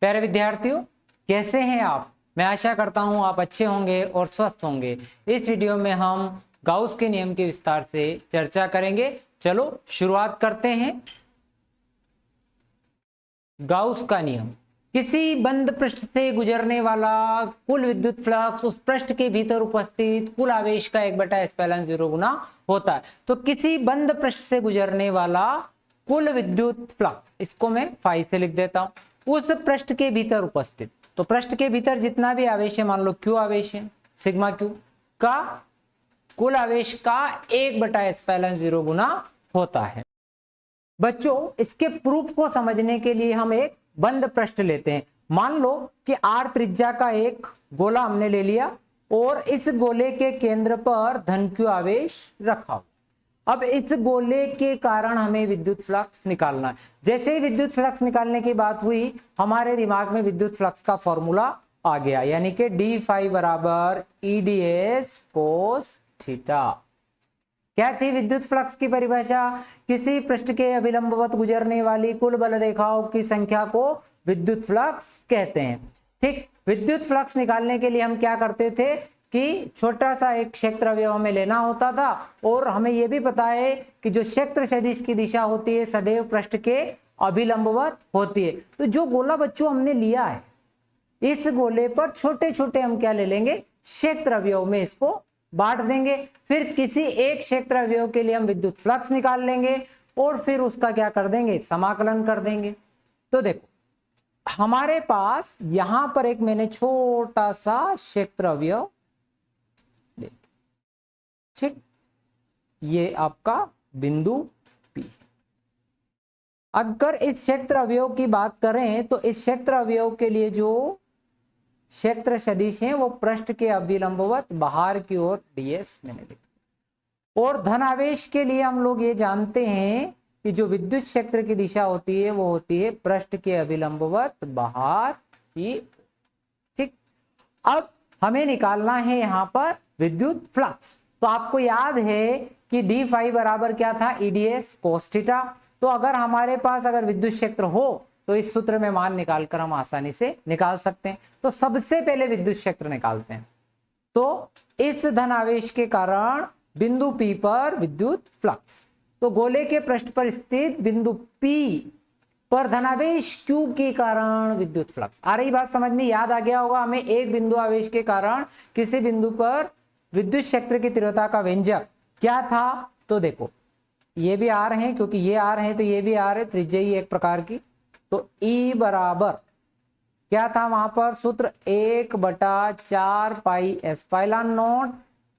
प्यारे विद्यार्थियों, कैसे हैं आप? मैं आशा करता हूं आप अच्छे होंगे और स्वस्थ होंगे। इस वीडियो में हम गाउस के नियम के विस्तार से चर्चा करेंगे। चलो शुरुआत करते हैं। गाउस का नियम। किसी बंद पृष्ठ से गुजरने वाला कुल विद्युत फ्लक्स उस पृष्ठ के भीतर उपस्थित कुल आवेश का 1/ε0 गुना होता है। तो किसी बंद पृष्ठ से गुजरने वाला कुल विद्युत फ्लक्स, इसको मैं फाई से लिख देता हूं, उस पृष्ठ के भीतर उपस्थित, तो पृष्ठ के भीतर जितना भी आवेश है, मान लो क्यू आवेश है, सिग्मा क्यू का कुल आवेश का 1/ε0 गुना होता है। बच्चों, इसके प्रूफ को समझने के लिए हम एक बंद पृष्ठ लेते हैं। मान लो कि आर त्रिज्या का एक गोला हमने ले लिया और इस गोले के केंद्र पर धन क्यू आवेश रखा। अब इस गोले के कारण हमें विद्युत फ्लक्स निकालना है। जैसे ही विद्युत फ्लक्स निकालने की बात हुई, हमारे दिमाग में विद्युत फ्लक्स का फॉर्मूला आ गया, यानी कि डी फाई बराबर ईडीएस कोस थीटा। क्या थी विद्युत फ्लक्स की परिभाषा? किसी पृष्ठ के अभिलंबवत गुजरने वाली कुल बल रेखाओं की संख्या को विद्युत फ्लक्स कहते हैं। ठीक, विद्युत फ्लक्स निकालने के लिए हम क्या करते थे कि छोटा सा एक क्षेत्र अवयव हमें लेना होता था, और हमें यह भी पता है कि जो क्षेत्र सदिश की दिशा होती है सदैव पृष्ठ के अभिलंबवत होती है। तो जो गोला बच्चों हमने लिया है, इस गोले पर छोटे छोटे हम क्या ले लेंगे, क्षेत्र अवयव में इसको बांट देंगे। फिर किसी एक क्षेत्र अवयव के लिए हम विद्युत फ्लक्स निकाल लेंगे और फिर उसका क्या कर देंगे, समाकलन कर देंगे। तो देखो, हमारे पास यहां पर एक मैंने छोटा सा क्षेत्र अवयव, ठीक, ये आपका बिंदु P। अगर इस क्षेत्र अवयव की बात करें तो इस क्षेत्र अवयव के लिए जो क्षेत्र सदिश है वो पृष्ठ के अभिलंबवत बाहर की ओर ds मैंने लिखा। और धन आवेश के लिए हम लोग ये जानते हैं कि जो विद्युत क्षेत्र की दिशा होती है वो होती है पृष्ठ के अभिलंबवत बाहर की। ठीक, अब हमें निकालना है यहां पर विद्युत फ्लक्स। तो आपको याद है कि डी फाई बराबर क्या था, ईडीएस कोस थीटा। तो अगर हमारे पास अगर विद्युत क्षेत्र हो तो इस सूत्र में मान निकालकर हम आसानी से निकाल सकते हैं। तो सबसे पहले विद्युत क्षेत्र निकालते हैं। तो इस धन आवेश के कारण बिंदु P पर विद्युत फ्लक्स, तो गोले के पृष्ठ पर स्थित बिंदु P पर धनावेश Q के कारण विद्युत फ्लक्स। आ रही बात समझ में? याद आ गया होगा हमें, एक बिंदु आवेश के कारण किसी बिंदु पर विद्युत क्षेत्र की तीव्रता का व्यंजक क्या था। तो देखो, ये भी आर है, क्योंकि ये आर है तो ये भी आर है, त्रिज्या ही एक प्रकार की। तो E बराबर क्या था वहां पर सूत्र, 1/4 pi epsilon naught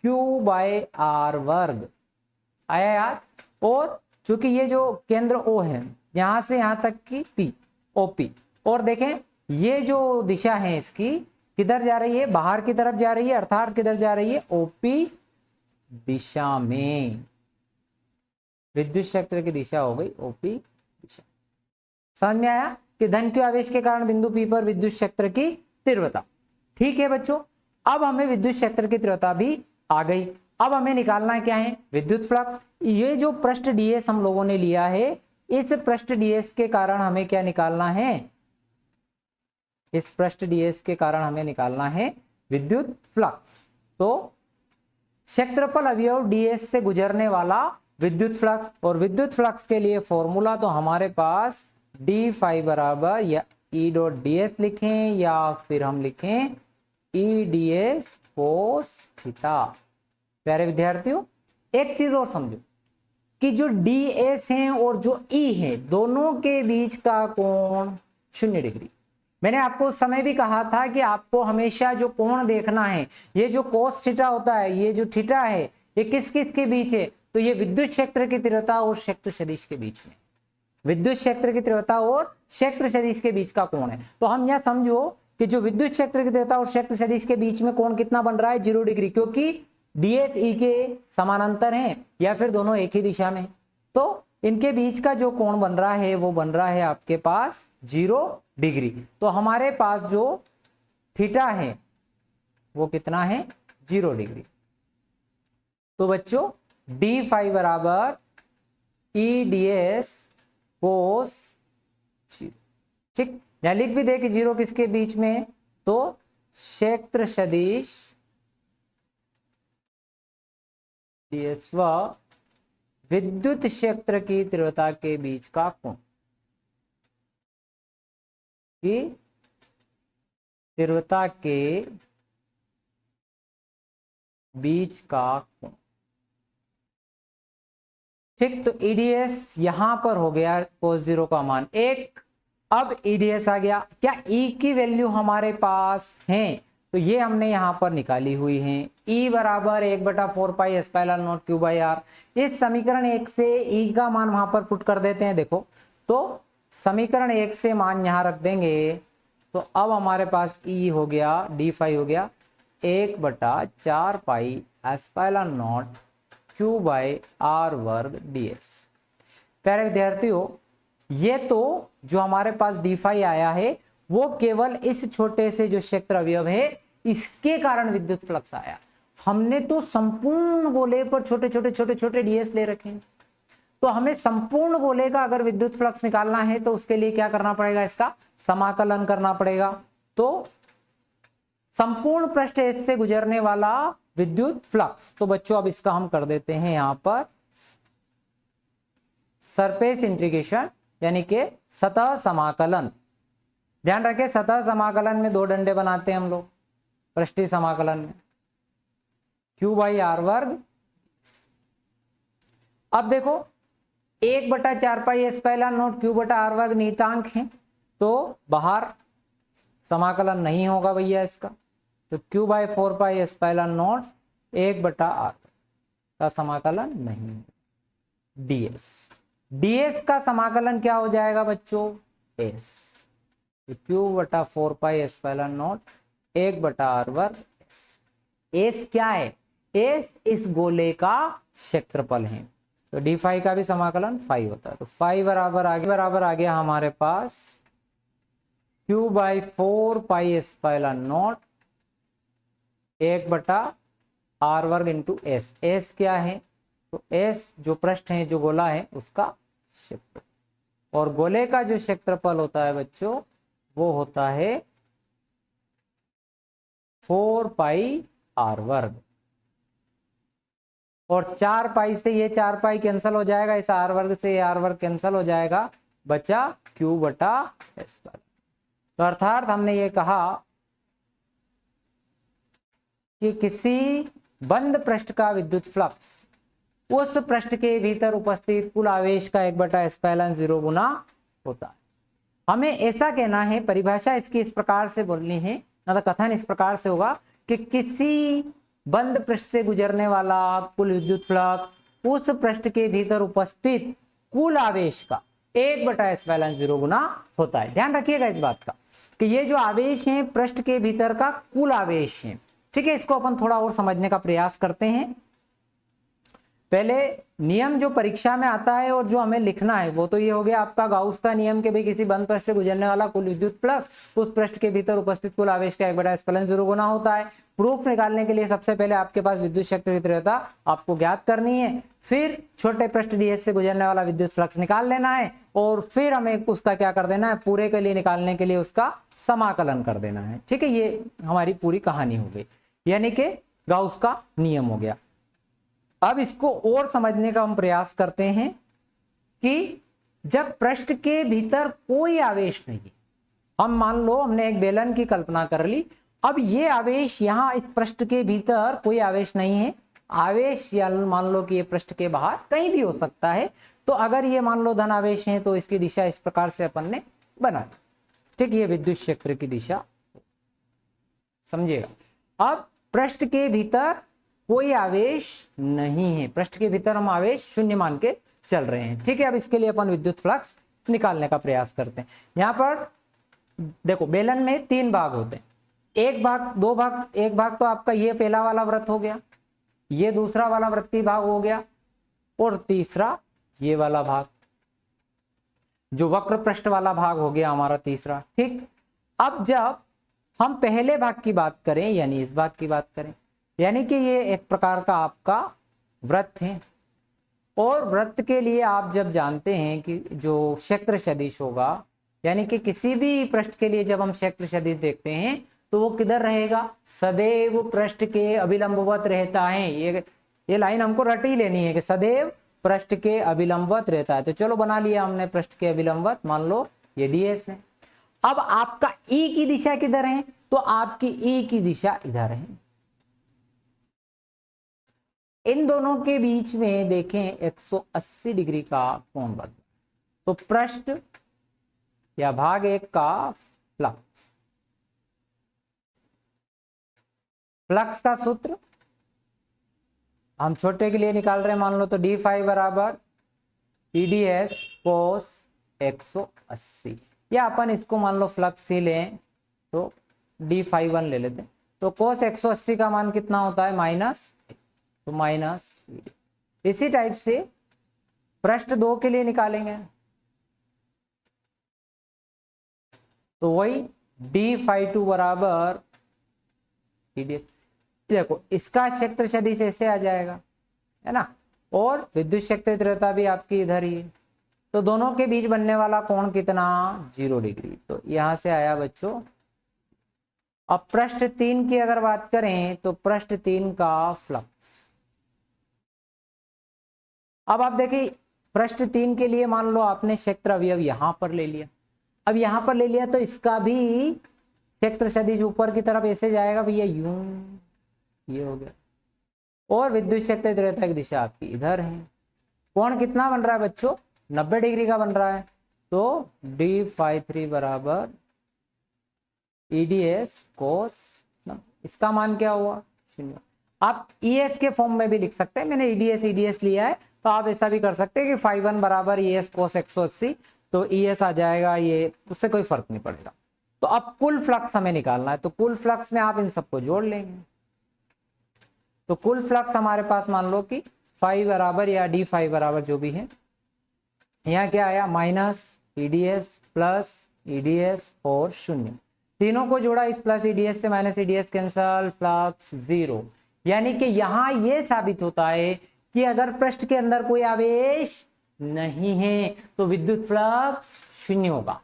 Q by R वर्ग। आया याद? और चूंकि ये जो केंद्र O है, यहां से यहां तक की P, OP, और देखें ये जो दिशा है इसकी किधर जा रही है, बाहर की तरफ जा रही है, अर्थात किधर जा रही है, OP दिशा में। विद्युत क्षेत्र की दिशा हो गई OP दिशा। समझ में आया कि धन क्यू आवेश के कारण बिंदु P पर विद्युत क्षेत्र की तीव्रता। ठीक है बच्चों, अब हमें विद्युत क्षेत्र की तीव्रता भी आ गई। अब हमें निकालना क्या है, विद्युत फ्लक्स। ये जो पृष्ठ ds हम लोगों ने लिया है, इस पृष्ठ ds के कारण हमें क्या निकालना है, इस पृष्ठ ds के कारण हमें निकालना है विद्युत फ्लक्स। तो क्षेत्रफल अवयव ds से गुजरने वाला विद्युत फ्लक्स, और विद्युत फ्लक्स के लिए फॉर्मूला तो हमारे पास डी फाई बराबर या ई डॉट डी एस लिखें या फिर हम लिखें E D S cos theta. प्यारे विद्यार्थियों, एक चीज और समझो कि जो डी एस है और जो ई है, दोनों के बीच का कोण 0 डिग्री। मैंने आपको उस समय भी कहा था कि आपको हमेशा जो कोण देखना है, ये जो कोस थीटा होता है, ये जो थीटा है, ये किस किस के बीच है, तो ये विद्युत क्षेत्र की तीव्रता और क्षेत्र सदिश के बीच में, विद्युत क्षेत्र की तीव्रता और क्षेत्र सदिश के बीच का कोण है। तो हम यह समझो कि जो विद्युत क्षेत्र की तीव्रता और क्षेत्र सदिश के बीच में कोण कितना बन रहा है, 0 डिग्री, क्योंकि डीएस ई के समानांतर हैं या फिर दोनों एक ही दिशा में। तो इनके बीच का जो कोण बन रहा है वो बन रहा है आपके पास 0 डिग्री। तो हमारे पास जो थीटा है वो कितना है, 0 डिग्री। तो बच्चों डी फाई बराबर ई डी एस कोस 0। ठीक, या लिख भी दे कि जीरो किसके बीच में है, तो क्षेत्र सदिश ds व विद्युत क्षेत्र की तीव्रता के बीच का कोण, की तीव्रता के बीच का कोण। ठीक, तो ईडीएस यहां पर हो गया cos 0 का मान 1। अब ईडीएस आ गया, क्या ई की वैल्यू हमारे पास है, तो ये हमने यहां पर निकाली हुई है। ई बराबर 1/4 pi epsilon naught Q by R. इस समीकरण 1 से ई का मान वहां पर पुट कर देते हैं। देखो, तो समीकरण 1 से मान यहां रख देंगे, तो अब हमारे पास ई हो गया, डी5 हो गया 1/4 pi epsilon naught Q by R वर्ग ds। प्यारे विद्यार्थियों, ये तो जो हमारे पास d5 आया है वो केवल इस छोटे से जो क्षेत्र अवयव है इसके कारण विद्युत फ्लक्स आया। हमने तो संपूर्ण गोले पर छोटे छोटे छोटे छोटे ds ले रखे हैं, तो हमें संपूर्ण गोले का अगर विद्युत फ्लक्स निकालना है तो उसके लिए क्या करना पड़ेगा, इसका समाकलन करना पड़ेगा। तो संपूर्ण पृष्ठ S से गुजरने वाला विद्युत फ्लक्स, तो बच्चों अब इसका हम कर देते हैं यहां पर सरफेस इंटीग्रेशन, यानी कि सतह समाकलन। ध्यान रखें, सतह समाकलन में दो डंडे बनाते हैं हम लोग, पृष्ठीय समाकलन में क्यू बाई आर वर्ग। अब देखो 1/4 पाई एप्सिलॉन नॉट क्यू बटा आर वर्ग नियतांक है, तो बाहर समाकलन नहीं होगा भैया इसका, तो Q by 4 pi epsilon naught 1/r का समाकलन नहीं। ds का समाकलन क्या हो जाएगा बच्चों, s, तो क्यू बटा 4 पाई एप्सिलॉन नॉट 1/r वर्ग s क्या है, s इस गोले का क्षेत्रफल है, तो d5 का भी समाकलन 5 होता है। तो 5 बराबर आ गया हमारे पास Q by 4 pi epsilon naught 1/r वर्ग इंटू s। s क्या है, तो s जो पृष्ठ है, जो गोला है उसका क्षेत्र, और गोले का जो क्षेत्रफल होता है बच्चों वो होता है 4 पाई r वर्ग, और 4 पाई से ये 4 पाई कैंसिल हो जाएगा, इस r वर्ग से ये r वर्ग कैंसिल हो जाएगा, बचा q बटा s वर्ग। तो अर्थात हमने ये कहा कि किसी बंद पृष्ठ का विद्युत फ्लक्स उस पृष्ठ के भीतर उपस्थित कुल आवेश का 1/ε0 गुना होता है। हमें ऐसा कहना है, परिभाषा इसकी इस प्रकार से बोलनी है, मतलब कथन इस प्रकार से होगा कि किसी बंद पृष्ठ से गुजरने वाला कुल विद्युत फ्लक्स उस पृष्ठ के भीतर उपस्थित कुल आवेश का 1/ε0 गुना होता है। ध्यान रखिएगा इस बात का कि ये जो आवेश है पृष्ठ के भीतर का कुल आवेश है। ठीक है, इसको अपन थोड़ा और समझने का प्रयास करते हैं। पहले नियम जो परीक्षा में आता है और जो हमें लिखना है वो तो ये हो गया आपका गाउस का नियम कि भाई किसी बंद पृष्ठ से गुजरने वाला कुल विद्युत फ्लक्स उस पृष्ठ के भीतर उपस्थित कुल आवेश का 1/ε0 गुना होता है। प्रूफ निकालने के लिए सबसे पहले आपके पास विद्युत क्षेत्र की तीव्रता आपको ज्ञात करनी है, फिर छोटे पृष्ठ ds से गुजरने वाला विद्युत फ्लक्स निकाल लेना है, और फिर हमें उसका क्या कर देना है, पूरे के लिए निकालने के लिए उसका समाकलन कर देना है। ठीक है, ये हमारी पूरी कहानी हो गई, यानी कि गाउस का नियम हो गया। अब इसको और समझने का हम प्रयास करते हैं कि जब पृष्ठ के भीतर कोई आवेश नहीं है, हम मान लो हमने एक बेलन की कल्पना कर ली, अब ये आवेश यहां इस पृष्ठ के भीतर कोई आवेश नहीं है, आवेश या मान लो कि ये पृष्ठ के बाहर कहीं भी हो सकता है, तो अगर ये मान लो धन आवेश है तो इसकी दिशा इस प्रकार से अपन ने बना दी। ठीक, ये विद्युत क्षेत्र की दिशा, समझिएगा। अब पृष्ठ के भीतर कोई आवेश नहीं है, पृष्ठ के भीतर हम आवेश शून्य मान के चल रहे हैं। ठीक है, अब इसके लिए अपन विद्युत फ्लक्स निकालने का प्रयास करते हैं। यहां पर देखो बेलन में 3 भाग होते हैं, एक भाग तो आपका ये पहला वाला वृत्त हो गया, ये दूसरा वाला वृत्तीय भाग हो गया, और तीसरा ये वाला भाग जो वक्र पृष्ठ वाला भाग हो गया हमारा तीसरा। ठीक, अब जब हम पहले भाग की बात करें यानी इस भाग की बात करें, यानी कि ये एक प्रकार का आपका वृत्त है, और वृत्त के लिए आप जब जानते हैं कि जो क्षेत्र सदिश होगा यानी कि किसी भी पृष्ठ के लिए जब हम क्षेत्र सदिश देखते हैं तो वो किधर रहेगा, सदैव पृष्ठ के अभिलंबवत रहता है। ये लाइन हमको रट ही लेनी है कि सदैव पृष्ठ के अभिलंबवत रहता है। तो चलो बना लिया हमने पृष्ठ के अभिलंबवत, मान लो ये ds है। अब आपका E की दिशा किधर है, तो आपकी E की दिशा इधर है। इन दोनों के बीच में देखें 180 डिग्री का कोण बन, तो पृष्ठ या भाग 1 का फ्लक्स, फ्लक्स का सूत्र हम छोटे के लिए निकाल रहे हैं, मान लो तो d फाई बराबर EDS कोस 180, या अपन इसको मान लो फ्लक्स ही लें तो d फाई 1 ले लेते हैं। तो कोस 180 का मान कितना होता है, माइनस, तो माइनस। इसी टाइप से पृष्ठ 2 के लिए निकालेंगे तो वही d फाई 2 बराबर EDS। देखो इसका क्षेत्र सदिश ऐसे आ जाएगा, है ना, और विद्युत क्षेत्र तीव्रता भी आपकी इधर ही है। तो दोनों के बीच बनने वाला कोण कितना, 0 डिग्री। तो यहां से आया बच्चों। अब पृष्ठ 3 की अगर बात करें तो पृष्ठ 3 का फ्लक्स, अब आप देखिए पृष्ठ 3 के लिए मान लो आपने क्षेत्र अवयव यहां पर ले लिया। अब यहां पर ले लिया तो इसका भी क्षेत्र सदिश ऊपर की तरफ ऐसे जाएगा भैया, यूं, ये हो गया। और विद्युत क्षेत्र तीव्रता की दिशा आपकी इधर है। कोण कितना बन रहा है बच्चों, 90 डिग्री का बन रहा है। तो d फाई 3 बराबर EDS कोस, इसका मान क्या हुआ, 0। आप ES के फॉर्म में भी लिख सकते हैं, मैंने EDS लिया है, तो आप ऐसा भी कर सकते हैं कि फाई 1 बराबर ES कोस 180, तो ES आ जाएगा, ये उससे कोई फर्क नहीं पड़ेगा। तो अब कुल फ्लक्स हमें निकालना है, तो कुल फ्लक्स में आप इन सबको जोड़ लेंगे। तो कुल फ्लक्स हमारे पास मान लो कि फाई बराबर या d फाई बराबर जो भी है, यहाँ क्या आया, माइनस EDS प्लस EDS और 0, तीनों को जोड़ा, इस प्लस EDS से माइनस EDS कैंसल, फ्लक्स 0। यानी कि यहां यह साबित होता है कि अगर पृष्ठ के अंदर कोई आवेश नहीं है तो विद्युत फ्लक्स 0 होगा।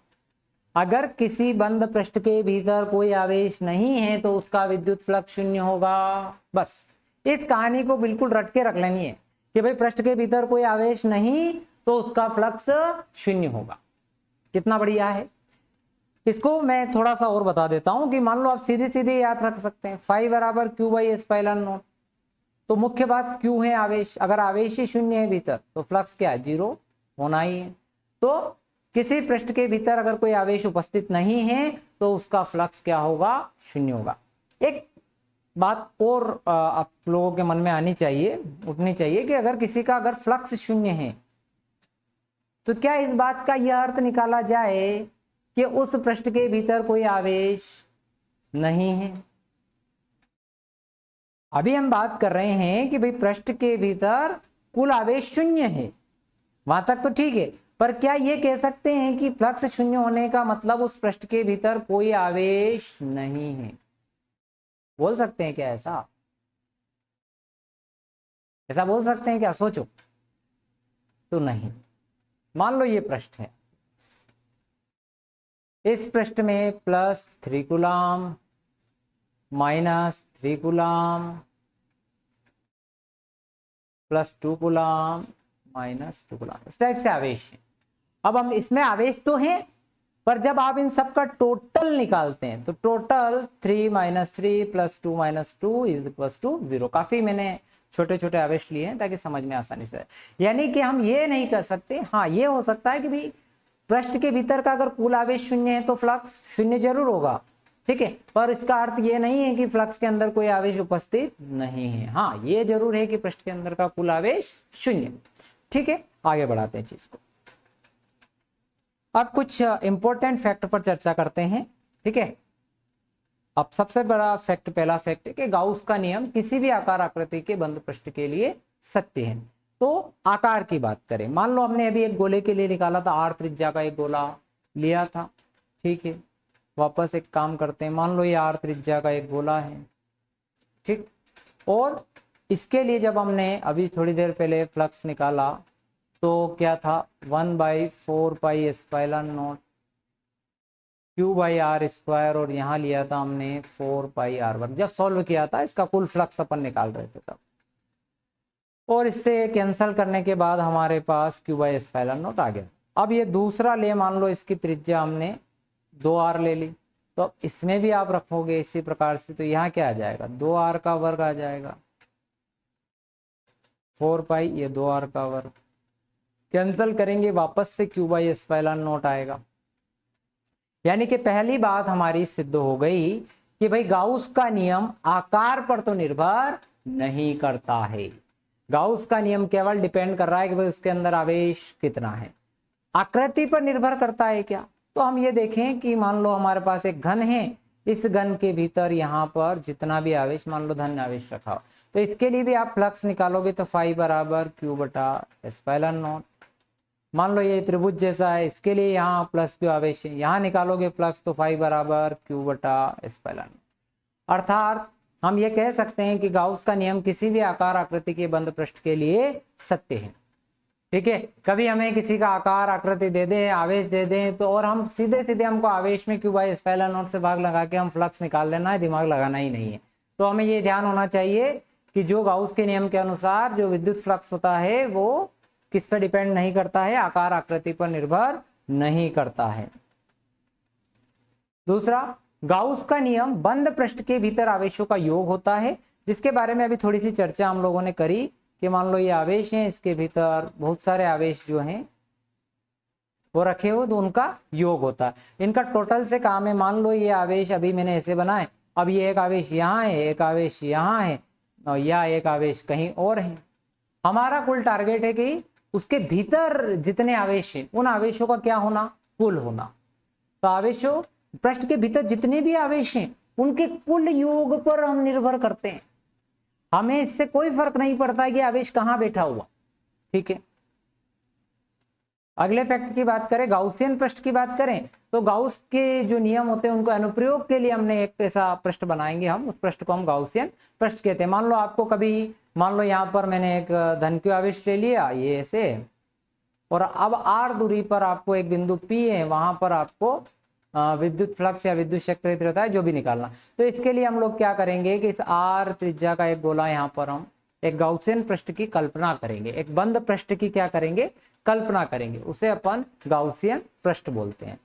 अगर किसी बंद पृष्ठ के भीतर कोई आवेश नहीं है तो उसका विद्युत फ्लक्स 0 होगा। बस इस कहानी को बिल्कुल रट के रख लेनी है कि भाई पृष्ठ के भीतर कोई आवेश नहीं तो उसका फ्लक्स 0 होगा। कितना बढ़िया है। इसको मैं थोड़ा सा और बता देता हूं कि मान लो आप सीधे सीधे याद रख सकते हैं, फाई बराबर Q बाई एप्सिलॉन नॉट। तो मुख्य बात Q है आवेश, अगर आवेश ही 0 है भीतर तो फ्लक्स क्या है, 0 होना ही है। तो किसी पृष्ठ के भीतर अगर कोई आवेश उपस्थित नहीं है तो उसका फ्लक्स क्या होगा, 0 होगा। एक बात और आप लोगों के मन में आनी चाहिए, उठनी चाहिए कि अगर किसी का अगर फ्लक्स 0 है तो क्या इस बात का यह अर्थ निकाला जाए कि उस पृष्ठ के भीतर कोई आवेश नहीं है। अभी हम बात कर रहे हैं कि भाई पृष्ठ के भीतर कुल आवेश 0 है, वहां तक तो ठीक है, पर क्या ये कह सकते हैं कि फ्लक्स 0 होने का मतलब उस पृष्ठ के भीतर कोई आवेश नहीं है, बोल सकते हैं क्या ऐसा, ऐसा बोल सकते हैं क्या, सोचो। तो नहीं। मान लो ये पृष्ठ है, इस पृष्ठ में plus 3 coulomb minus 3 coulomb plus 2 coulomb minus 2 coulomb, इस टाइप से आवेश है। अब हम इसमें आवेश तो है, पर जब आप इन सब का टोटल निकालते हैं तो total 3 minus 3 plus 2 minus 2 is equal to 0। काफी मैंने छोटे छोटे आवेश लिए हैं ताकि समझ में आसानी से। यानी कि हम ये नहीं कर सकते, हाँ ये हो सकता है कि भाई पृष्ठ के भीतर का अगर कुल आवेश 0 है तो फ्लक्स 0 जरूर होगा, ठीक है, पर इसका अर्थ ये नहीं है कि फ्लक्स के अंदर कोई आवेश उपस्थित नहीं है। हाँ ये जरूर है कि पृष्ठ के अंदर का कुल आवेश 0। ठीक है, आगे बढ़ाते हैं चीज को। अब कुछ इंपॉर्टेंट फैक्ट पर चर्चा करते हैं, ठीक है। अब सबसे बड़ा फैक्ट, पहला फैक्ट है कि गाउस का नियम किसी भी आकार आकृति के बंद पृष्ठ के लिए सत्य है। तो आकार की बात करें, मान लो हमने अभी एक गोले के लिए निकाला था, r त्रिज्या का एक गोला लिया था, ठीक है। वापस एक काम करते हैं, मान लो ये r त्रिज्या का एक गोला है, ठीक। और इसके लिए जब हमने अभी थोड़ी देर पहले फ्लक्स निकाला तो क्या था, 1/4 पाई एप्सिलॉन नॉट Q/r², और यहाँ लिया था हमने 4πr1 जब सॉल्व किया था, इसका कुल फ्लक्स अपन निकाल रहे थे तब। और इससे कैंसल करने के बाद हमारे पास Q/ε0 आ गया। अब ये दूसरा ले, मान लो इसकी त्रिज्या हमने 2r ले ली, तो अब इसमें भी आप रखोगे इसी प्रकार से, तो यहाँ क्या आ जाएगा, 2r का वर्ग आ जाएगा, 4π, ये 2r का वर्ग, कैंसल करेंगे वापस से Q/ε0 आएगा। यानी कि पहली बात हमारी सिद्ध हो गई कि भाई गाउस का नियम आकार पर तो निर्भर नहीं करता है। गाउस का नियम केवल डिपेंड कर रहा है कि भाई उसके अंदर आवेश कितना है। आकृति पर निर्भर करता है क्या? तो हम ये देखें कि मान लो हमारे पास एक घन है, इस घन के भीतर यहाँ पर जितना भी आवेश, मान लो धन आवेश रखा हो, तो इसके लिए भी आप फ्लक्स निकालोगे तो फाई बराबर Q/ε0। मान लो ये त्रिभुज जैसा है, इसके लिए यहाँ प्लस Q आवेश है, यहाँ निकालोगे फ्लक्स तो फाई बराबर Q/ε0। अर्थात हम ये कह सकते हैं कि गाउस का नियम किसी भी आकार आकृति के बंद पृष्ठ के लिए सत्य है। ठीक है, कभी हमें किसी का आकार आकृति दे दें, आवेश दे दें, तो और हम सीधे सीधे हमको आवेश में Q/ε0 से भाग लगा के हम फ्लक्स निकाल लेना है, दिमाग लगाना ही नहीं है। तो हमें ये ध्यान होना चाहिए कि जो गाउस के नियम के अनुसार जो विद्युत फ्लक्स होता है वो किस पर डिपेंड नहीं करता है, आकार आकृति पर निर्भर नहीं करता है। दूसरा, गाउस का नियम बंद पृष्ठ के भीतर आवेशों का योग होता है, जिसके बारे में अभी थोड़ी सी चर्चा हम लोगों ने करी कि मान लो ये आवेश हैं, इसके भीतर बहुत सारे आवेश जो हैं वो रखे हुए, तो उनका योग होता है। इनका टोटल से काम है, मान लो ये आवेश अभी मैंने ऐसे बनाए, अब ये एक आवेश यहाँ है, एक आवेश यहाँ है, और या एक आवेश कहीं और है। हमारा कुल टारगेट है कि उसके भीतर जितने आवेश हैं उन आवेशों का क्या होना, कुल होना। तो आवेशों, पृष्ठ के भीतर जितने भी आवेश हैं उनके कुल योग पर हम निर्भर करते हैं। हमें इससे कोई फर्क नहीं पड़ता कि आवेश कहां बैठा हुआ। ठीक है, अगले फैक्ट की बात करें, गाउसियन पृष्ठ की बात करें, तो गाउस के जो नियम होते हैं उनको अनुप्रयोग के लिए हमने एक ऐसा पृष्ठ बनाएंगे, हम उस पृष्ठ को हम गाउसियन पृष्ठ कहते हैं। मान लो आपको कभी, मान लो यहाँ पर मैंने एक धन Q आवेश ले लिया, ये ऐसे, और अब r दूरी पर आपको एक बिंदु P है, वहां पर आपको विद्युत फ्लक्स या विद्युत क्षेत्र रहता है, जो भी निकालना। तो इसके लिए हम लोग क्या करेंगे कि इस r त्रिज्या का एक गोला यहाँ पर हम एक गाउसियन पृष्ठ की कल्पना करेंगे, एक बंद पृष्ठ की क्या करेंगे, कल्पना करेंगे, उसे अपन गाउसियन पृष्ठ बोलते हैं।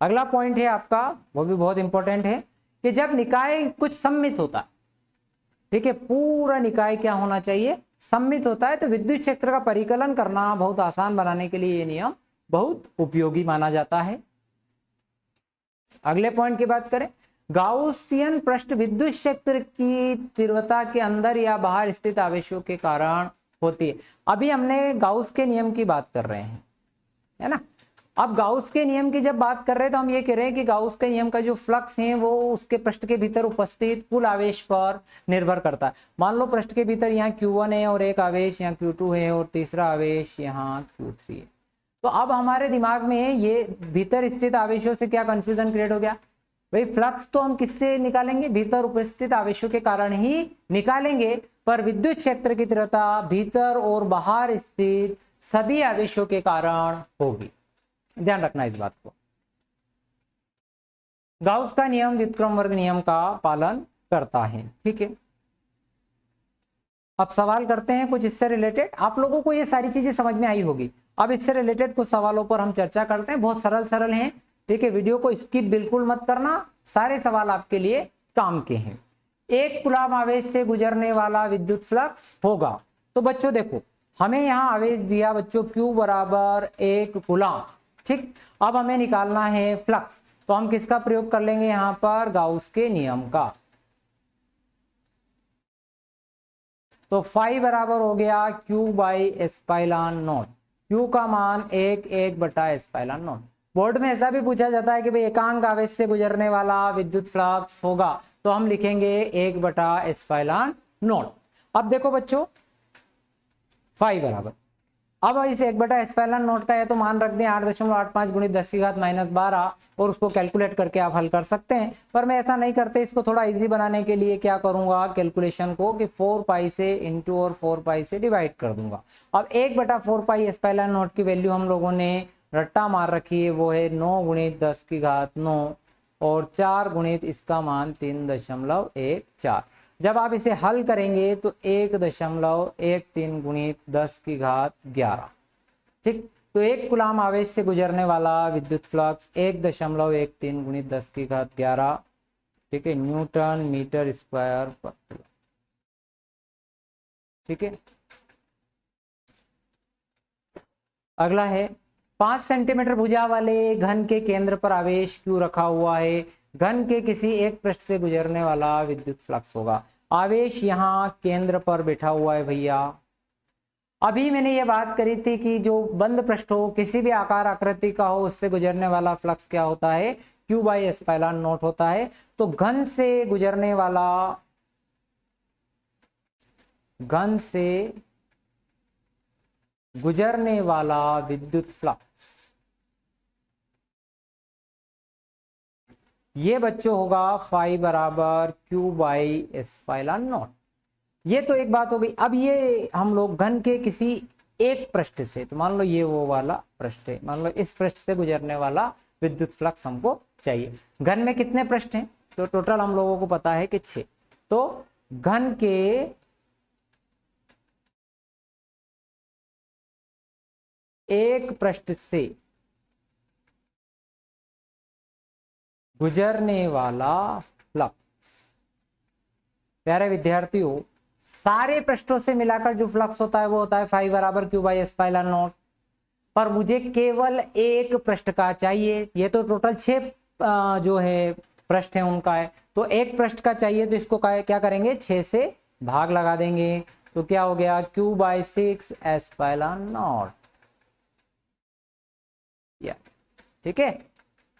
अगला पॉइंट है आपका, वो भी बहुत इंपॉर्टेंट है, कि जब निकाय कुछ सम्मित होता है, ठीक है, पूरा निकाय क्या होना चाहिए, सम्मित होता है, तो विद्युत क्षेत्र का परिकलन करना बहुत आसान बनाने के लिए ये नियम बहुत उपयोगी माना जाता है। अगले पॉइंट की बात करें, गाउसियन पृष्ठ विद्युत क्षेत्र की तीव्रता के अंदर या बाहर स्थित आवेशों के कारण होती है। अभी हमने गाउस के नियम की बात कर रहे हैं, है ना। अब गाउस के नियम की जब बात कर रहे हैं तो हम ये कह रहे हैं कि गाउस के नियम का जो फ्लक्स है वो उसके पृष्ठ के भीतर उपस्थित कुल आवेश पर निर्भर करता है। मान लो पृष्ठ के भीतर यहाँ Q1 है और एक आवेश यहाँ Q2 है और तीसरा आवेश यहाँ Q3 है। तो अब हमारे दिमाग में ये भीतर स्थित आवेशों से क्या कंफ्यूजन क्रिएट हो गया, भाई फ्लक्स तो हम किससे निकालेंगे, भीतर उपस्थित आवेशों के कारण ही निकालेंगे, पर विद्युत क्षेत्र की तीव्रता भीतर और बाहर स्थित सभी आवेशों के कारण होगी। ध्यान रखना इस बात को। गाउस का नियम व्युत्क्रम वर्ग नियम का पालन करता है। ठीक है, अब सवाल करते हैं कुछ इससे रिलेटेड। आप लोगों को ये सारी चीजें समझ में आई होगी। अब इससे रिलेटेड कुछ सवालों पर हम चर्चा करते हैं, बहुत सरल सरल हैं। ठीक है, वीडियो को स्किप बिल्कुल मत करना, सारे सवाल आपके लिए काम के हैं। एक कूलाम आवेश से गुजरने वाला विद्युत फ्लक्स होगा। तो बच्चों देखो, हमें यहाँ आवेश दिया बच्चों Q बराबर 1 कूलाम। ठीक, अब हमें निकालना है फ्लक्स, तो हम किसका प्रयोग कर लेंगे यहाँ पर, गाउस के नियम का। तो फाई बराबर हो गया Q/ε0। Q का मान 1/ε0। बोर्ड में ऐसा भी पूछा जाता है कि भाई एकांक आवेश से गुजरने वाला विद्युत फ्लक्स होगा, तो हम लिखेंगे 1/ε0। अब देखो बच्चों, फाई बराबर, अब इस 1/ε0 का है तो मान रख दें 8.85 × 10⁻12 और उसको कैलकुलेट करके आप हल कर सकते हैं। पर मैं ऐसा नहीं करते, इसको थोड़ा इजी बनाने के लिए क्या करूंगा, कैलकुलेशन को कि 4π से इंटू और 4π से डिवाइड कर दूंगा। अब 1/4πε0 की वैल्यू हम लोगों ने रट्टा मार रखी है, वो है 9 गुणित 10 की घात 9 और 4 गुणित इसका मान 3.14। जब आप इसे हल करेंगे तो 1.13 गुणित 10 की घात 11। ठीक, तो 1 कूलाम आवेश से गुजरने वाला विद्युत फ्लक्स 1.13 गुणित 10 की घात 11, ठीक है, न्यूटन मीटर स्क्वायर पर कूलम। ठीक है, अगला है 5 सेंटीमीटर भुजा वाले घन के केंद्र पर आवेश Q रखा हुआ है। घन के किसी एक पृष्ठ से गुजरने वाला विद्युत फ्लक्स होगा। आवेश यहाँ केंद्र पर बैठा हुआ है भैया। अभी मैंने ये बात करी थी कि जो बंद पृष्ठ हो, किसी भी आकार आकृति का हो, उससे गुजरने वाला फ्लक्स क्या होता है, Q बाई एप्सिलॉन नॉट होता है। तो घन से गुजरने वाला विद्युत फ्लक्स ये बच्चों होगा फाई बराबर Q बाई एप्सिलॉन नॉट। ये तो एक बात हो गई। अब ये हम लोग घन के किसी एक पृष्ठ से, तो मान लो ये वो वाला पृष्ठ है, मान लो इस पृष्ठ से गुजरने वाला विद्युत फ्लक्स हमको चाहिए। घन में कितने पृष्ठ हैं, तो टोटल हम लोगों को पता है कि 6। तो घन के एक पृष्ठ से गुजरने वाला फ्लक्स, प्यारे विद्यार्थियों, सारे पृष्ठों से मिलाकर जो फ्लक्स होता है वो होता है फाई बराबर Q बाई एप्सिलॉन नॉट। पर मुझे केवल एक पृष्ठ का चाहिए। ये तो टोटल 6 जो है पृष्ठ है उनका है, तो एक पृष्ठ का चाहिए, तो इसको क्या करेंगे, 6 से भाग लगा देंगे। तो क्या हो गया, Q बाई 6 एप्सिलॉन नॉट। ठीक है,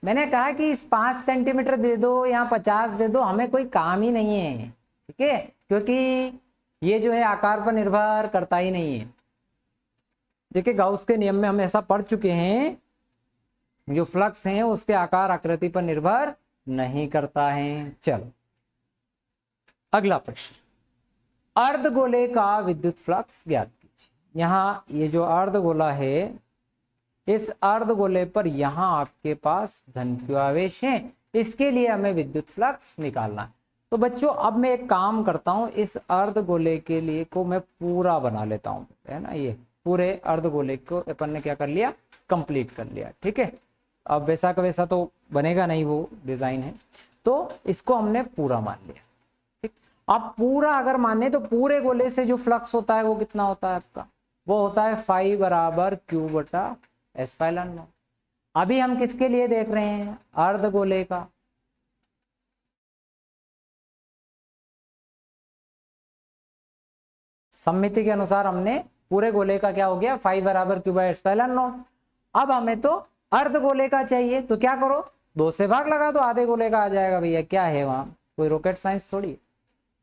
मैंने कहा कि इस 5 सेंटीमीटर दे दो या 50 दे दो, हमें कोई काम ही नहीं है। ठीक है, क्योंकि ये जो है आकार पर निर्भर करता ही नहीं है। देखिए गाउस के नियम में हम ऐसा पढ़ चुके हैं, जो फ्लक्स है उसके आकार आकृति पर निर्भर नहीं करता है। चलो अगला प्रश्न, अर्धगोले का विद्युत फ्लक्स ज्ञात कीजिए। यहाँ ये जो अर्धगोला है, इस अर्धगोले पर यहाँ आपके पास धन Q आवेश है, इसके लिए हमें विद्युत फ्लक्स निकालना है। तो बच्चों अब मैं एक काम करता हूं, इस अर्धगोले के लिए को मैं पूरा बना लेता हूं, है ना। ये पूरे अर्धगोले को अपन ने क्या कर लिया, कंप्लीट कर लिया। ठीक है, अब वैसा का वैसा तो बनेगा नहीं, वो डिजाइन है, तो इसको हमने पूरा मान लिया। ठीक, अब पूरा अगर माने तो पूरे गोले से जो फ्लक्स होता है वो कितना होता है आपका, वो होता है फाई बराबर Q बटा एप्सिलॉन नॉट। अभी हम किसके लिए देख रहे हैं, अर्धगोले का। सम्मिति के अनुसार हमने पूरे गोले का क्या हो गया, फाई बराबर Q बाई एप्सिलॉन नॉट। अब हमें तो अर्धगोले का चाहिए, तो क्या करो, 2 से भाग लगा दो, आधे गोले का आ जाएगा भैया, क्या है वहां, कोई रॉकेट साइंस थोड़ी।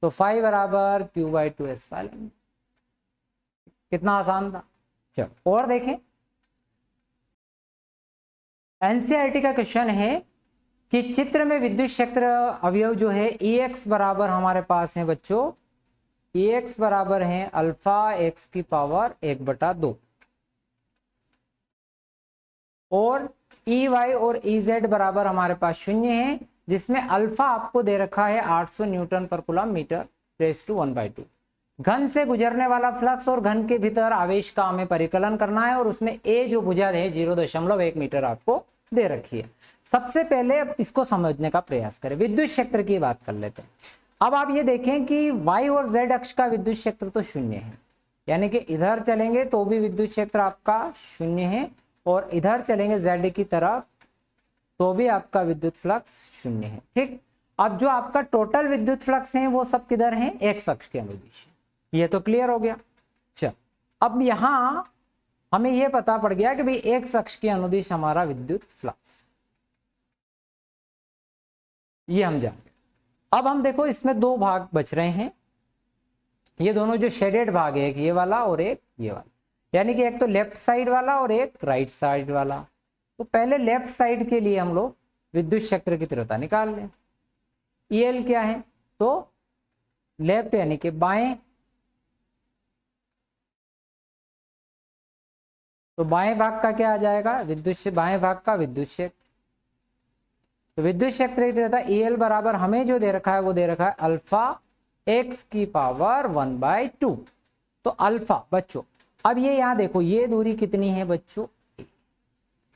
तो फाई बराबर Q बाई 2 एप्सिलॉन, कितना आसान था। चलो और देखें, एनसीईआरटी का क्वेश्चन है कि चित्र में विद्युत क्षेत्र अवयव जो है Ex बराबर हमारे पास है बच्चों, Ex बराबर है अल्फा x की पावर 1/2 और Ey और Ez बराबर हमारे पास 0 है, जिसमें अल्फा आपको दे रखा है 800 न्यूटन पर कूलम मीटर रेज़ टू 1/2। घन से गुजरने वाला फ्लक्स और घन के भीतर आवेश का हमें परिकलन करना है, और उसमें ए जो भुजा है 0.1 मीटर आपको दे रखी है। सबसे पहले अब इसको समझने का प्रयास करें, विद्युत क्षेत्र की बात कर लेते हैं। अब आप ये देखें कि y और z अक्ष का विद्युत क्षेत्र तो 0 है, यानी कि इधर चलेंगे तो भी विद्युत क्षेत्र आपका 0 है, और इधर चलेंगे z की तरफ तो भी आपका विद्युत फ्लक्स 0 है। ठीक, अब जो आपका टोटल विद्युत फ्लक्स है वो सब किधर है, x अक्ष के अनुदिश। ये तो क्लियर हो गया। चल अब यहां हमें यह पता पड़ गया कि भाई x अक्ष के अनुदिश हमारा विद्युत फ्लक्स, ये हम जान गए। अब हम देखो इसमें 2 भाग बच रहे हैं, ये दोनों जो शेडेड भाग है, एक ये वाला और एक ये वाला, यानी कि एक तो लेफ्ट साइड वाला और एक राइट साइड वाला। तो पहले लेफ्ट साइड के लिए हम लोग विद्युत क्षेत्र की तीव्रता निकाल लें। EL क्या है, तो लेफ्ट यानी कि बाएं तो बाएं भाग का क्या आ जाएगा, विद्युत, बाएं भाग का विद्युत क्षेत्र। तो विद्युत क्षेत्र देता है EL बराबर हमें जो दे रखा है वो दे रखा है अल्फा x की पावर 1/2। तो अल्फा बच्चों, अब ये यहां देखो ये दूरी कितनी है बच्चों,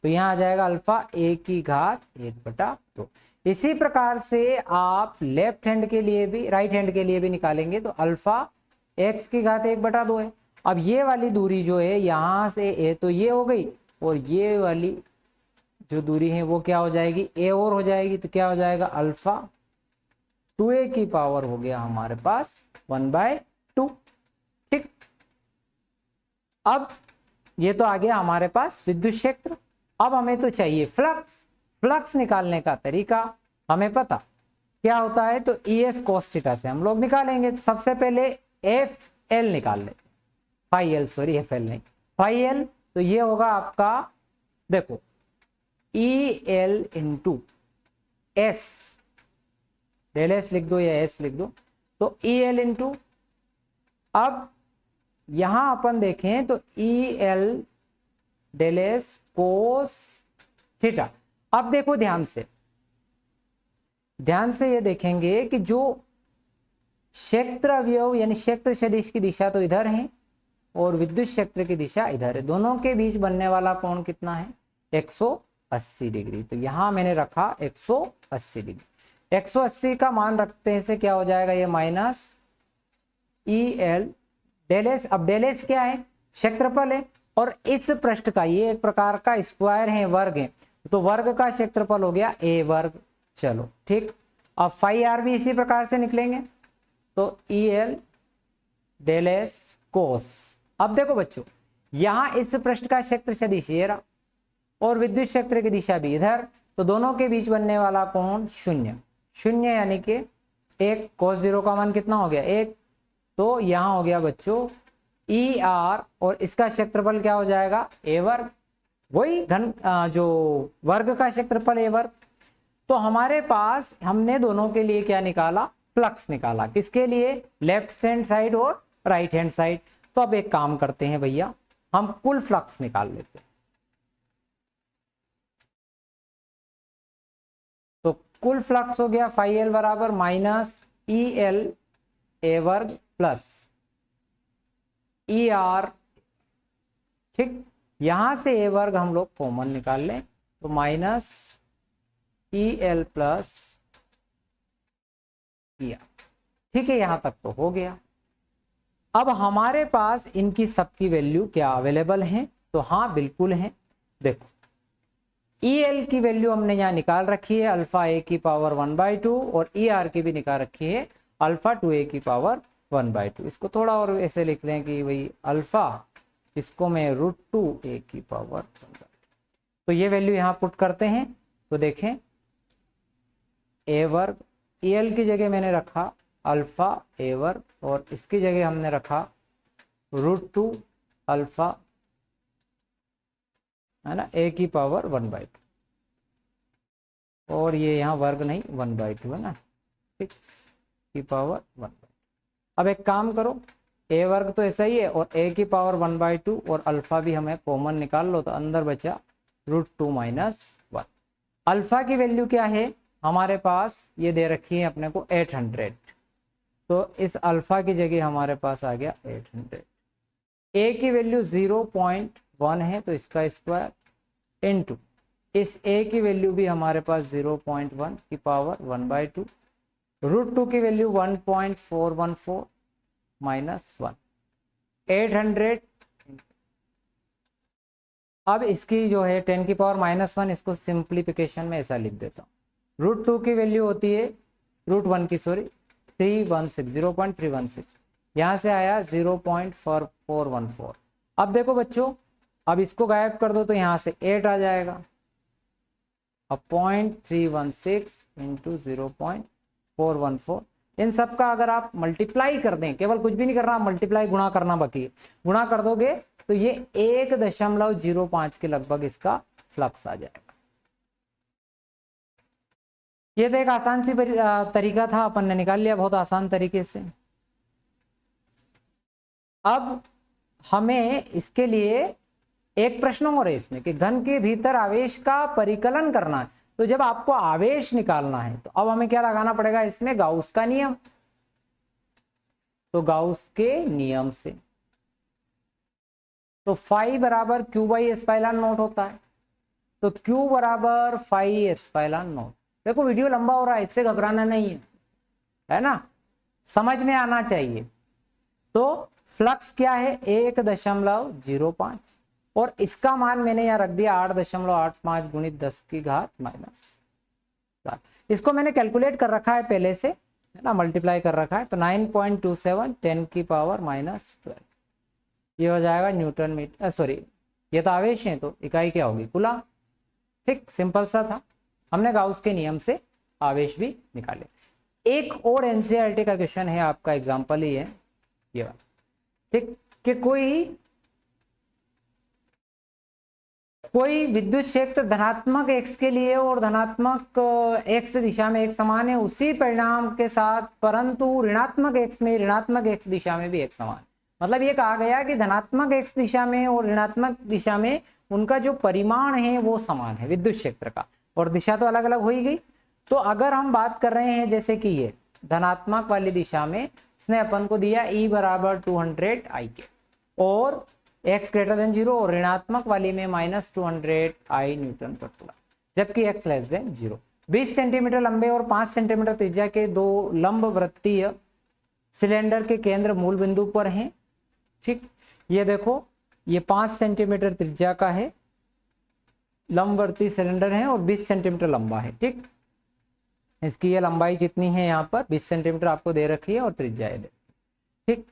तो यहां आ जाएगा अल्फा a की घात 1/2। इसी प्रकार से आप लेफ्ट हैंड के लिए भी, राइट हैंड के लिए भी निकालेंगे तो अल्फा x की घात 1/2 है। अब ये वाली दूरी जो है यहां से a तो ये हो गई, और ये वाली जो दूरी है वो क्या हो जाएगी, a और हो जाएगी, तो क्या हो जाएगा अल्फा 2a की पावर हो गया हमारे पास 1/2। ठीक, अब ये तो आ गया हमारे पास विद्युत क्षेत्र। अब हमें तो चाहिए फ्लक्स। फ्लक्स निकालने का तरीका हमें पता क्या होता है, तो ES cos थीटा से हम लोग निकालेंगे। तो सबसे पहले FL निकाल लेते, फाई एल, सॉरी FL नहीं, फाई एल। तो ये होगा आपका, देखो EL into S, del S लिख दो या S लिख दो, तो EL इंटू, अब यहां अपन देखें तो EL del S cos theta. अब देखो ध्यान से ये देखेंगे कि जो क्षेत्र अवयव यानी क्षेत्र सदिश की दिशा तो इधर है और विद्युत क्षेत्र की दिशा इधर है, दोनों के बीच बनने वाला कोण कितना है 180 डिग्री। तो यहां मैंने रखा 180 डिग्री। 180 का मान रखते हैं से क्या हो जाएगा, ये माइनस EL डेल S। अब डेल S क्या है, क्षेत्रफल है, और इस पृष्ठ का ये एक प्रकार का स्क्वायर है, वर्ग है, तो वर्ग का क्षेत्रफल हो गया a वर्ग। चलो ठीक, अब फाई आर भी इसी प्रकार से निकलेंगे, तो EL डेल S कोस। अब देखो बच्चों, यहां इस पृष्ठ का क्षेत्र सदिश ये रहा और विद्युत क्षेत्र की दिशा भी इधर, तो दोनों के बीच बनने वाला कोण 0 0 यानी कि 1, cos 0 का मान कितना हो गया 1, तो यहां हो गया बच्चों ER, और इसका क्षेत्रफल क्या हो जाएगा a वर्ग, वही घन जो वर्ग का क्षेत्रफल a वर्ग। तो हमारे पास हमने दोनों के लिए क्या निकाला, फ्लक्स निकाला, किसके लिए, लेफ्ट हैंड साइड और राइट हैंड साइड। तो अब एक काम करते हैं भैया, हम कुल फ्लक्स निकाल लेते हैं। तो कुल फ्लक्स हो गया फाई एल बराबर माइनस EL a वर्ग प्लस ER। ठीक, यहां से a वर्ग हम लोग कॉमन निकाल लें, तो माइनस EL प्लस ER। ठीक है, यहां तक तो हो गया। अब हमारे पास इनकी सबकी वैल्यू क्या अवेलेबल है, तो हाँ बिल्कुल है। देखो EL की वैल्यू हमने यहाँ निकाल रखी है अल्फा a की पावर 1/2, और ER की भी निकाल रखी है अल्फा 2a की पावर 1/2। इसको थोड़ा और ऐसे लिख लें कि भाई अल्फा, इसको मैं √2a की पावर 1/2। तो ये वैल्यू यहाँ पुट करते हैं, तो देखें a वर्ग, EL की जगह मैंने रखा अल्फा a वर्ग, और इसकी जगह हमने रखा √2 अल्फा, है ना, a की पावर 1/2, और ये यहाँ वर्ग नहीं 1/2 है ना, ठीक, की पावर 1/2। अब एक काम करो, a वर्ग तो ऐसा ही है और a की पावर 1/2 और अल्फा भी हमें कॉमन निकाल लो, तो अंदर बचा √2 माइनस 1। अल्फा की वैल्यू क्या है हमारे पास, ये दे रखी है अपने को 800, तो इस अल्फा की जगह हमारे पास आ गया 800। a की वैल्यू 0.1 है, तो इसका स्क्वायर इनटू इस a की वैल्यू भी हमारे पास 0.1 की पावर 1/2, √2 की वैल्यू 1.414 माइनस 1, 800। अब इसकी जो है 10 की पावर -1, इसको सिंप्लीफिकेशन में ऐसा लिख देता हूँ। √2 की वैल्यू होती है √1 की, सॉरी 316, 0.316, यहाँ से आया 0.4414। अब देखो बच्चों, अब इसको गायब कर दो तो यहाँ से 8 आ जाएगा, अब 0.316 इंटू 0.414, इन सब का अगर आप मल्टीप्लाई कर दें, केवल कुछ भी नहीं करना, मल्टीप्लाई गुणा करना बाकी है, गुणा कर दोगे तो ये 1.05 के लगभग इसका फ्लक्स आ जाएगा। ये तो एक आसान सी तरीका था, अपन ने निकाल लिया बहुत आसान तरीके से। अब हमें इसके लिए एक प्रश्न और है इसमें कि घन के भीतर आवेश का परिकलन करना है। तो जब आपको आवेश निकालना है तो अब हमें क्या लगाना पड़ेगा इसमें, गाउस का नियम। तो गाउस के नियम से तो फाई बराबर क्यू बाई एस्पाइलन नोट होता है। तो क्यू बराबर फाई एस्पाइलन नोट। देखो वीडियो लंबा हो रहा है, इससे घबराना नहीं है ना, समझ में आना चाहिए। तो फ्लक्स क्या है 1.05 और इसका मान मैंने यहां रख दिया 8.85 गुणित 10 की घात माइनस। इसको मैंने कैलकुलेट कर रखा है पहले से, है ना, मल्टीप्लाई कर रखा है। तो 9.27 10 की पावर -12 ये हो जाएगा न्यूटन मीटर, सॉरी ये तो आवेश है तो इकाई क्या होगी, कूलम। ठीक, सिंपल सा था, हमने गाउस के नियम से आवेश भी निकाले। एक और एनसीईआरटी का क्वेश्चन है आपका, एग्जांपल ही है ये वाला, ठीक, कि कोई विद्युत क्षेत्र धनात्मक x के लिए और धनात्मक x दिशा में एक समान है उसी परिणाम के साथ, परंतु ऋणात्मक x में ऋणात्मक x दिशा में भी एक समान। मतलब ये कहा गया कि धनात्मक x दिशा में और ऋणात्मक दिशा में उनका जो परिमाण है वो समान है विद्युत क्षेत्र का, और दिशा तो अलग अलग हो ही गई। तो अगर हम बात कर रहे हैं जैसे कि ये धनात्मक वाली दिशा में इसने अपन को दिया E बराबर 200 IK और x ग्रेटर देन 0, और ऋणात्मक वाली में -200 I न्यूटन पर कूलम, जबकि x लेस देन 0। 20 सेंटीमीटर लंबे और 5 सेंटीमीटर त्रिज्या के दो लंब वृत्तीय सिलेंडर के केंद्र मूल बिंदु पर हैं। ठीक, ये देखो ये 5 सेंटीमीटर त्रिज्या का है, लंबवर्ती सिलेंडर है और 20 सेंटीमीटर लंबा है। ठीक, इसकी ये लंबाई कितनी है यहाँ पर 20 सेंटीमीटर आपको दे रखी है और त्रिज्या है। ठीक,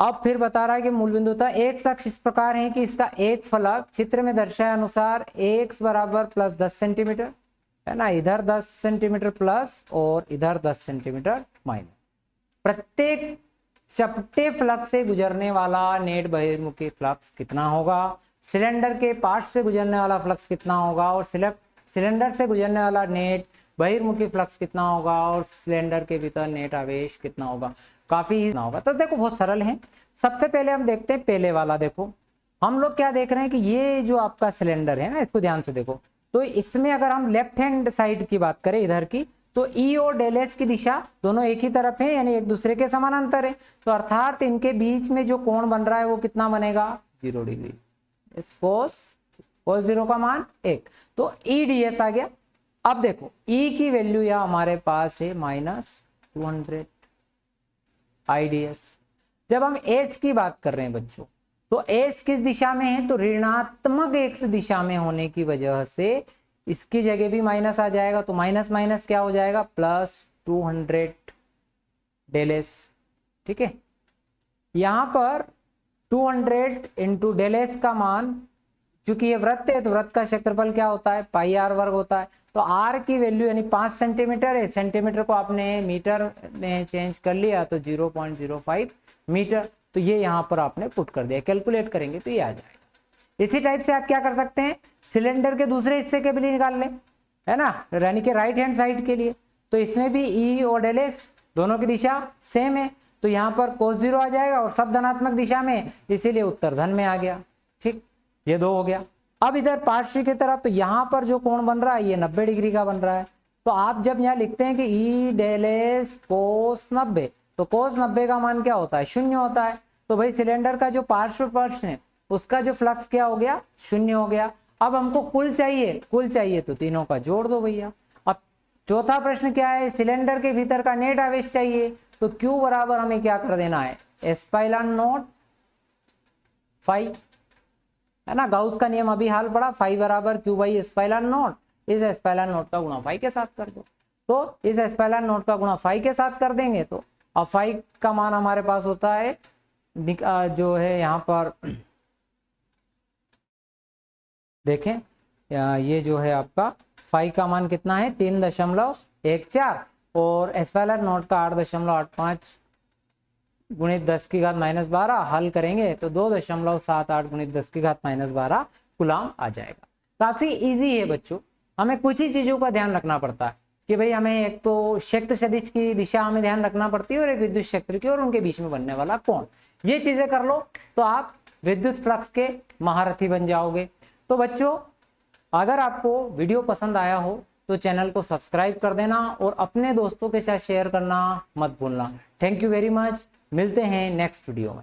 अब फिर बता रहा है कि मूल बिंदु था एक अक्ष इस प्रकार है कि इसका एक फलक चित्र में दर्शाए अनुसार x बराबर +10 सेंटीमीटर, है ना, इधर 10 सेंटीमीटर प्लस और इधर 10 सेंटीमीटर माइनस। प्रत्येक चपटे फ्लक्स से गुजरने वाला नेट बहिर्मुखी फ्लक्स कितना होगा, सिलेंडर के पार्श्व से गुजरने वाला फ्लक्स कितना होगा, और सिलेंडर से गुजरने वाला नेट बहिर्मुखी फ्लक्स कितना होगा, और सिलेंडर के भीतर नेट आवेश कितना होगा, काफी ही ना होगा। तो देखो बहुत सरल है। सबसे पहले हम देखते हैं पहले वाला। देखो हम लोग क्या देख रहे हैं कि ये जो आपका सिलेंडर है ना, इसको ध्यान से देखो। तो इसमें अगर हम लेफ्ट हैंड साइड की बात करें इधर की, तो E और डेल एस की दिशा दोनों एक ही तरफ है, यानी एक दूसरे के समानांतर है। तो अर्थात इनके बीच में जो कोण बन रहा है वो कितना बनेगा 0 डिग्री। cos 0 का मान 1, तो EDS आ गया। अब देखो E की वैल्यू या हमारे पास है -200 IDS। जब हम S की बात कर रहे हैं बच्चों, तो S किस दिशा में है, तो ऋणात्मक x दिशा में होने की वजह से इसकी जगह भी माइनस आ जाएगा। तो माइनस माइनस क्या हो जाएगा +200 डेल एस। ठीक है, यहां पर 200 इंटू डेल एस का मान, चूंकि ये वृत्त है तो वृत्त का क्षेत्रफल क्या होता है πr वर्ग होता है। तो r की वैल्यू यानी 5 सेंटीमीटर है, सेंटीमीटर को आपने मीटर में चेंज कर लिया तो 0.05 मीटर। तो ये यहाँ पर आपने पुट कर दिया, कैलकुलेट करेंगे तो ये आ जाएगा। इसी टाइप से आप क्या कर सकते हैं, सिलेंडर के दूसरे हिस्से के लिए निकाल लें, है ना, यानी कि राइट हैंड साइड के लिए। तो इसमें भी E और डेल एस दोनों की दिशा सेम है, तो यहाँ पर cos 0 आ जाएगा और सब धनात्मक दिशा में, इसीलिए उत्तर धन में आ गया। ठीक, ये 2 हो गया। अब इधर पार्श्व की तरफ, तो यहाँ पर जो कोण बन रहा है ये 90 डिग्री का बन रहा है। तो आप जब यहाँ लिखते हैं कि E डेल एस cos 90, तो cos 90 का मान क्या होता है 0 होता है। तो भाई सिलेंडर का जो पार्श्व पक्ष है उसका जो फ्लक्स क्या हो गया 0 हो गया। अब हमको कुल चाहिए तो तीनों का जोड़ दो भैया। अब चौथा प्रश्न क्या है, सिलेंडर के भीतर का नेट आवेश चाहिए। तो Q बराबर हमें क्या कर देना है एस्पाइलन नॉट फाई, है ना, गाउस का नियम अभी हाल पड़ा, फाई बराबर Q बाई एस्पाइलन नॉट। इस एस्पाइलन नॉट का गुणा फाई के साथ कर दो। तो इस एस्पाइलन नॉट का गुणा फाई के साथ कर देंगे तो अब फाई का मान हमारे पास होता है जो है यहाँ पर देखें, ये जो है आपका फाई का मान कितना है 3.14 और एस्पाइलन नॉट का 8.85 गुणित 10 की घात -12 हल करेंगे तो 2.78 गुणित 10 की घात -12 कूलम आ जाएगा। काफी इजी है बच्चों, हमें कुछ ही चीजों का ध्यान रखना पड़ता है कि भाई हमें एक तो क्षेत्र सदिश की दिशा हमें ध्यान रखना पड़ती है और एक विद्युत क्षेत्र की और उनके बीच में बनने वाला कोण। ये चीजें कर लो तो आप विद्युत फ्लक्स के महारथी बन जाओगे। तो बच्चों, अगर आपको वीडियो पसंद आया हो तो चैनल को सब्सक्राइब कर देना और अपने दोस्तों के साथ शेयर करना मत भूलना। Thank you very much. मिलते हैं नेक्स्ट वीडियो में।